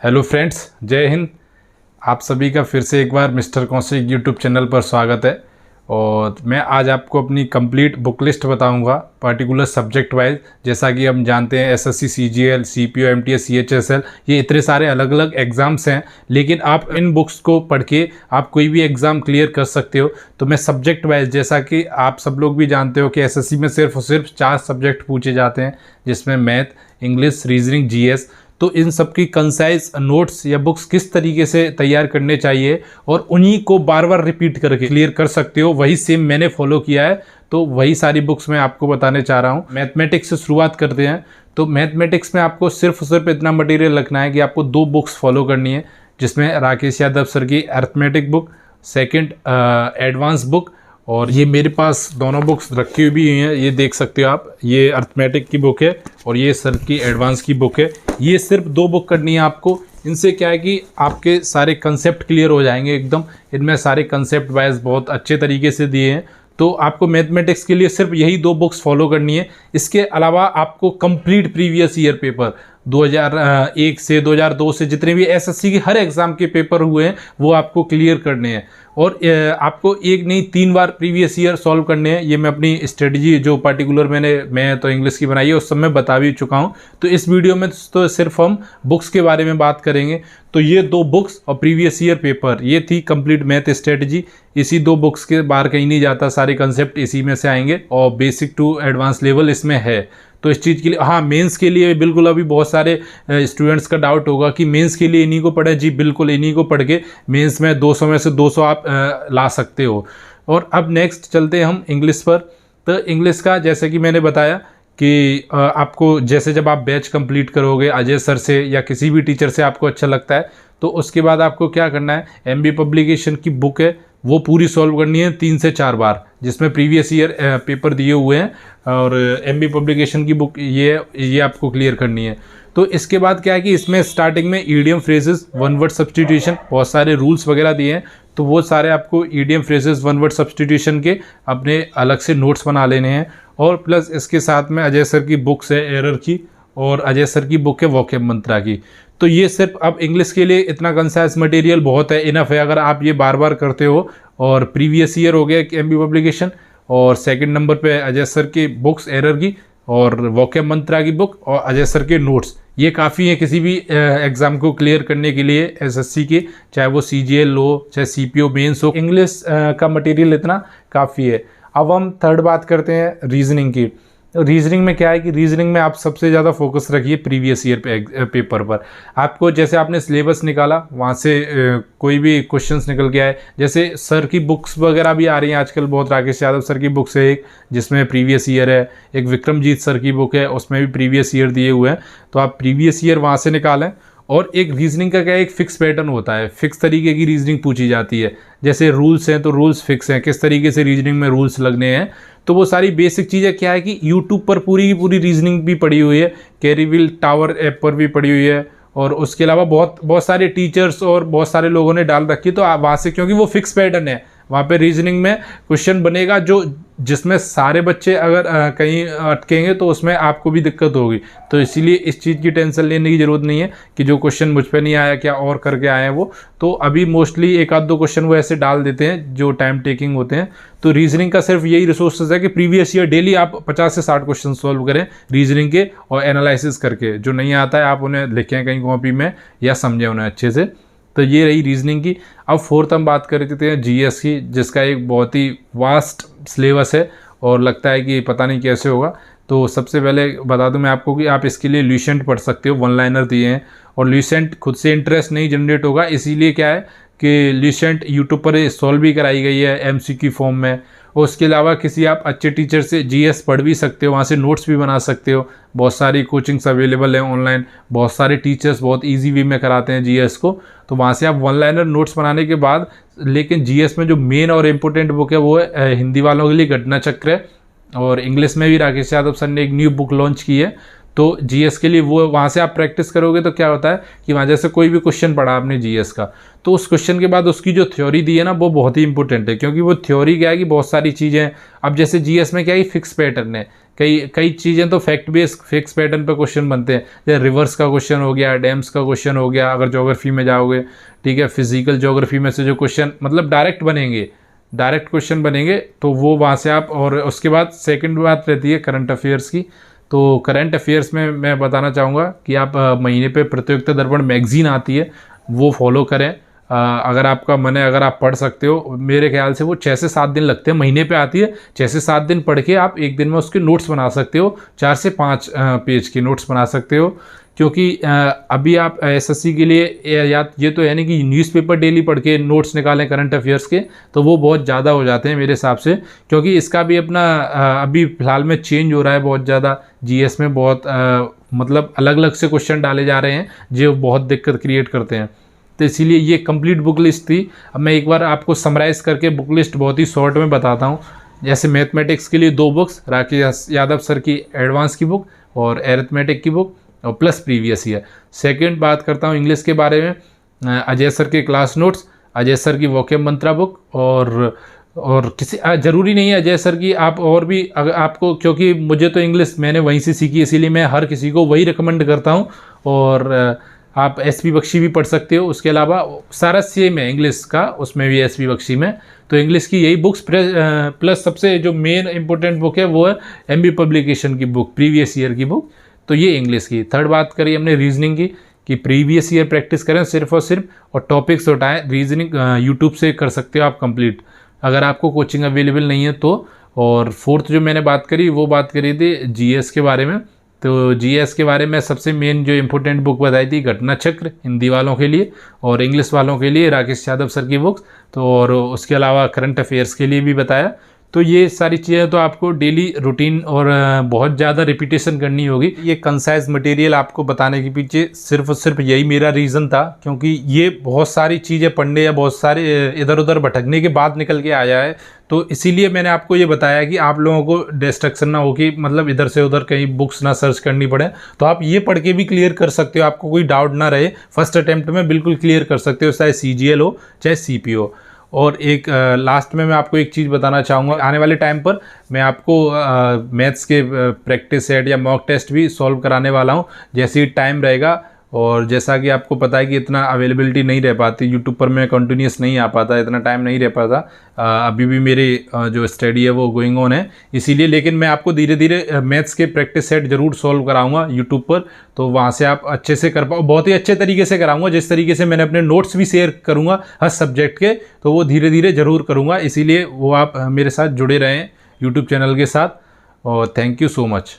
Hello friends, जय हिंद। आप सभी का फिर से एक बार मिस्टर कौशिक यूट्यूब चैनल पर स्वागत है। और मैं आज आपको अपनी कंप्लीट बुक लिस्ट बताऊंगा पर्टिकुलर सब्जेक्ट वाइज। जैसा कि हम जानते हैं SSC, CGL, CPO, MTS, CHSL, ये इतने सारे अलग अलग एग्ज़ाम्स हैं, लेकिन आप इन बुक्स को पढ़ के आप कोई भी एग्ज़ाम क्लियर कर सकते हो। तो मैं सब्जेक्ट वाइज, जैसा कि आप सब लोग भी जानते हो कि एसएससी में सिर्फ और सिर्फ 4 सब्जेक्ट पूछे जाते हैं, जिसमें मैथ, इंग्लिश, रीजनिंग, जीएस। तो इन सब की कंसाइज नोट्स या बुक्स किस तरीके से तैयार करने चाहिए और उन्हीं को बार बार रिपीट करके क्लियर कर सकते हो, वही सेम मैंने फॉलो किया है। तो वही सारी बुक्स मैं आपको बताने चाह रहा हूँ। मैथमेटिक्स से शुरुआत करते हैं। तो मैथमेटिक्स में आपको सिर्फ और सिर्फ इतना मटेरियल रखना है कि आपको 2 बुक्स फॉलो करनी है, जिसमें राकेश यादव सर की arithmetic book, second advance book, और ये मेरे पास दोनों बुक्स रखी हुई भी हैं, ये देख सकते हो आप। ये अरिथमेटिक की बुक है और ये सर की एडवांस की बुक है। ये सिर्फ 2 बुक करनी है आपको। इनसे क्या है कि आपके सारे कंसेप्ट क्लियर हो जाएंगे एकदम। इनमें सारे कंसेप्ट वाइज बहुत अच्छे तरीके से दिए हैं। तो आपको मैथमेटिक्स के लिए सिर्फ यही 2 बुक्स फॉलो करनी है। इसके अलावा आपको कंप्लीट प्रीवियस ईयर पेपर 2001 से 2002 से जितने भी एसएससी के हर एग्ज़ाम के पेपर हुए हैं वो आपको क्लियर करने हैं। और आपको एक नहीं 3 बार प्रीवियस ईयर सॉल्व करने हैं। ये मैं अपनी स्ट्रेटजी जो पर्टिकुलर मैं तो इंग्लिश की बनाई है उस सब में बता भी चुका हूँ। तो इस वीडियो में तो सिर्फ हम बुक्स के बारे में बात करेंगे। तो ये 2 बुक्स और प्रीवियस ईयर पेपर, ये थी कंप्लीट मैथ स्ट्रेटजी। इसी 2 बुक्स के बाहर कहीं नहीं जाता, सारे कंसेप्ट इसी में से आएंगे और बेसिक टू एडवांस लेवल इसमें है। तो इस चीज़ के लिए, हाँ, मेंस के लिए बिल्कुल अभी बहुत सारे स्टूडेंट्स का डाउट होगा कि मेंस के लिए इन्हीं को पढ़े। जी बिल्कुल, इन्हीं को पढ़ के मेंस में 200 में से 200 आप ला सकते हो। और अब नेक्स्ट चलते हैं हम इंग्लिश पर। तो इंग्लिश का जैसे कि मैंने बताया कि आपको जैसे जब आप बैच कंप्लीट करोगे अजय सर से या किसी भी टीचर से आपको अच्छा लगता है, तो उसके बाद आपको क्या करना है, एमबी पब्लिकेशन की बुक है वो पूरी सॉल्व करनी है 3 से 4 बार, जिसमें प्रीवियस ईयर पेपर दिए हुए हैं। और एमबी पब्लिकेशन की बुक ये आपको क्लियर करनी है। तो इसके बाद क्या है कि इसमें स्टार्टिंग में idiom phrases, one word substitution, बहुत सारे रूल्स वगैरह दिए हैं। तो वो सारे आपको idiom phrases, one word substitution के अपने अलग से नोट्स बना लेने हैं। और प्लस इसके साथ में अजय सर की बुक्स है एरर की, और अजय सर की बुक है वोकैब मंत्रा की। तो ये सिर्फ अब इंग्लिश के लिए इतना कंसाइज मटेरियल बहुत है, इनफ है। अगर आप ये बार बार करते हो, और प्रीवियस ईयर हो गया एमबी पब्लिकेशन, और सेकंड नंबर पे अजय सर की बुक्स एरर की, और वोकैब मंत्रा की बुक, और अजय सर के नोट्स, ये काफ़ी है किसी भी एग्ज़ाम को क्लियर करने के लिए एसएससी के, चाहे वो सीजीएल हो चाहे सीपीओ मेंस हो। इंग्लिश का मटेरियल इतना काफ़ी है। अब हम थर्ड बात करते हैं रीजनिंग की। रीजनिंग में क्या है कि रीजनिंग में आप सबसे ज़्यादा फोकस रखिए प्रीवियस ईयर पेपर पर। आपको जैसे आपने सिलेबस निकाला, वहाँ से कोई भी क्वेश्चंस निकल के आए, जैसे सर की बुक्स वगैरह भी आ रही हैं आजकल बहुत। राकेश यादव सर की बुक्स है एक, जिसमें प्रीवियस ईयर है। एक विक्रमजीत सर की बुक है, उसमें भी प्रीवियस ईयर दिए हुए हैं। तो आप प्रीवियस ईयर वहाँ से निकालें। और एक रीजनिंग का क्या है, एक फिक्स पैटर्न होता है, फिक्स तरीके की रीजनिंग पूछी जाती है। जैसे रूल्स हैं तो रूल्स फिक्स हैं, किस तरीके से रीजनिंग में रूल्स लगने हैं। तो वो सारी बेसिक चीज़ें क्या है कि यूट्यूब पर पूरी की पूरी रीजनिंग भी पड़ी हुई है, कैरीविल टावर ऐप पर भी पड़ी हुई है। और उसके अलावा बहुत सारे टीचर्स और बहुत सारे लोगों ने डाल रखी है। तो आप वहाँ से, क्योंकि वो फिक्स पैटर्न है, वहाँ पे रीजनिंग में क्वेश्चन बनेगा जिसमें सारे बच्चे अगर कहीं अटकेंगे तो उसमें आपको भी दिक्कत होगी। तो इसीलिए इस चीज़ की टेंशन लेने की ज़रूरत नहीं है कि जो क्वेश्चन मुझ पे नहीं आया क्या और करके आए हैं वो। तो अभी मोस्टली 1-2 क्वेश्चन वो ऐसे डाल देते हैं जो टाइम टेकिंग होते हैं। तो रीजनिंग का सिर्फ यही रिसोर्सेज है कि प्रीवियस ईयर डेली आप 50 से 60 क्वेश्चन सॉल्व करें रीजनिंग के, और एनालिसिस करके। जो नहीं आता है आप उन्हें लिखें कहीं कॉपी में या समझें उन्हें अच्छे से। तो ये रही रीजनिंग की। अब फोर्थ हम बात कर रहे थे जीएस की, जिसका एक बहुत ही वास्ट सिलेबस है और लगता है कि पता नहीं कैसे होगा। तो सबसे पहले बता दूं मैं आपको कि आप इसके लिए ल्यूसेंट पढ़ सकते हो, 1 लाइनर दिए हैं। और ल्यूसेंट खुद से इंटरेस्ट नहीं जनरेट होगा, इसीलिए क्या है कि ल्यूसेंट यूट्यूब पर सॉल्व भी कराई गई है एमसीक्यू फॉर्म में। और उसके अलावा किसी आप अच्छे टीचर से जीएस पढ़ भी सकते हो, वहाँ से नोट्स भी बना सकते हो। बहुत सारी कोचिंग्स अवेलेबल हैं ऑनलाइन, बहुत सारे टीचर्स बहुत इजी वे में कराते हैं जीएस को। तो वहाँ से आप 1 लाइनर नोट्स बनाने के बाद, लेकिन जीएस में जो मेन और इम्पोर्टेंट बुक है वो है हिंदी वालों के लिए घटना चक्र है। और इंग्लिश में भी राकेश यादव सर ने एक न्यू बुक लॉन्च की है। तो जीएस के लिए वो वहाँ से आप प्रैक्टिस करोगे तो क्या होता है कि वहाँ जैसे कोई भी क्वेश्चन पढ़ा आपने जीएस का, तो उस क्वेश्चन के बाद उसकी जो थ्योरी दी है ना वो बहुत ही इंपॉर्टेंट है, क्योंकि वो थ्योरी क्या है कि बहुत सारी चीज़ें, अब जैसे जीएस में क्या है फिक्स पैटर्न है, कई चीज़ें तो फैक्ट बेस्ड फिक्स पैटर्न पे क्वेश्चन बनते हैं, जैसे रिवर्स का क्वेश्चन हो गया, डैम्स का क्वेश्चन हो गया अगर ज्योग्राफी में जाओगे, ठीक है, फिजिकल ज्योग्राफी में से जो क्वेश्चन मतलब डायरेक्ट क्वेश्चन बनेंगे तो वो वहाँ से आप, और उसके बाद सेकंड बात रहती है करंट अफेयर्स की। तो करंट अफेयर्स में मैं बताना चाहूँगा कि आप महीने पे प्रतियोगिता दर्पण मैगजीन आती है वो फॉलो करें, अगर आपका मन है, अगर आप पढ़ सकते हो, मेरे ख्याल से वो 6 से 7 दिन लगते हैं, महीने पे आती है, 6 से 7 दिन पढ़ के आप एक दिन में उसके नोट्स बना सकते हो, 4 से 5 पेज के नोट्स बना सकते हो। क्योंकि अभी आप एसएससी के लिए या ये तो है नहीं कि न्यूज़पेपर डेली पढ़ के नोट्स निकालें करंट अफेयर्स के, तो वो बहुत ज़्यादा हो जाते हैं मेरे हिसाब से, क्योंकि इसका भी अपना अभी फ़िलहाल में चेंज हो रहा है बहुत ज़्यादा, जीएस में बहुत मतलब अलग अलग से क्वेश्चन डाले जा रहे हैं जो बहुत दिक्कत क्रिएट करते हैं। तो इसीलिए ये कंप्लीट बुक लिस्ट थी। अब मैं एक बार आपको समराइज़ करके बुक लिस्ट बहुत ही शॉर्ट में बताता हूँ। जैसे मैथमेटिक्स के लिए 2 बुक्स, राकेश यादव सर की एडवांस की बुक और एरिथमेटिक की बुक और प्लस प्रीवियस ईयर। सेकंड बात करता हूँ इंग्लिश के बारे में, अजय सर के क्लास नोट्स, अजय सर की वोकेब मंत्रा बुक, और किसी ज़रूरी नहीं है अजय सर की, आप और भी अगर आपको, क्योंकि मुझे तो इंग्लिश मैंने वहीं से सीखी, इसीलिए मैं हर किसी को वही रिकमेंड करता हूँ। और आप एसपी बख्शी भी पढ़ सकते हो, उसके अलावा सारा सेम है इंग्लिश का, उसमें भी एसपी बख्शी में, तो इंग्लिश की यही बुक्स प्लस सबसे जो मेन इंपॉर्टेंट बुक है वो है एमबी पब्लिकेशन की बुक, प्रीवियस ईयर की बुक, तो ये इंग्लिश की। थर्ड बात करी हमने रीजनिंग की कि प्रीवियस ईयर प्रैक्टिस करें सिर्फ और सिर्फ, और टॉपिक्स उठाएं। रीजनिंग यूट्यूब से कर सकते हो आप कंप्लीट, अगर आपको कोचिंग अवेलेबल नहीं है तो। और फोर्थ जो मैंने बात करी वो बात करी थी जीएस के बारे में, तो जीएस के बारे में सबसे मेन जो इम्पोर्टेंट बुक बताई थी घटना चक्र हिंदी वालों के लिए, और इंग्लिश वालों के लिए राकेश यादव सर की बुक्स, तो और उसके अलावा करंट अफेयर्स के लिए भी बताया। तो ये सारी चीज़ें तो आपको डेली रूटीन और बहुत ज़्यादा रिपीटेशन करनी होगी। ये कंसाइज मटेरियल आपको बताने के पीछे सिर्फ और सिर्फ यही मेरा रीज़न था, क्योंकि ये बहुत सारी चीज़ें पढ़ने या बहुत सारे इधर उधर भटकने के बाद निकल के आया है, तो इसीलिए मैंने आपको ये बताया कि आप लोगों को डिस्ट्रक्शन ना हो, कि मतलब इधर से उधर कहीं बुक्स ना सर्च करनी पड़े, तो आप ये पढ़ के भी क्लियर कर सकते हो, आपको कोई डाउट ना रहे, फर्स्ट अटैम्प्ट में बिल्कुल क्लियर कर सकते हो, चाहे सीजीएल हो चाहे सीपीओ। और एक लास्ट में मैं आपको एक चीज़ बताना चाहूँगा, आने वाले टाइम पर मैं आपको मैथ्स के प्रैक्टिस सेट या मॉक टेस्ट भी सॉल्व कराने वाला हूँ जैसे ही टाइम रहेगा। और जैसा कि आपको पता है कि इतना अवेलेबिलिटी नहीं रह पाती यूट्यूब पर, मैं कंटिन्यूस नहीं आ पाता, इतना टाइम नहीं रह पाता, अभी भी मेरी जो स्टडी है वो गोइंग ऑन है इसीलिए। लेकिन मैं आपको धीरे धीरे मैथ्स के प्रैक्टिस सेट ज़रूर सॉल्व कराऊंगा यूट्यूब पर, तो वहाँ से आप अच्छे से कर पाओ, बहुत ही अच्छे तरीके से कराऊंगा, जिस तरीके से मैंने अपने नोट्स भी शेयर करूँगा हर सब्जेक्ट के, तो वो धीरे धीरे ज़रूर करूँगा, इसीलिए वो आप मेरे साथ जुड़े रहें यूट्यूब चैनल के साथ। और थैंक यू सो मच।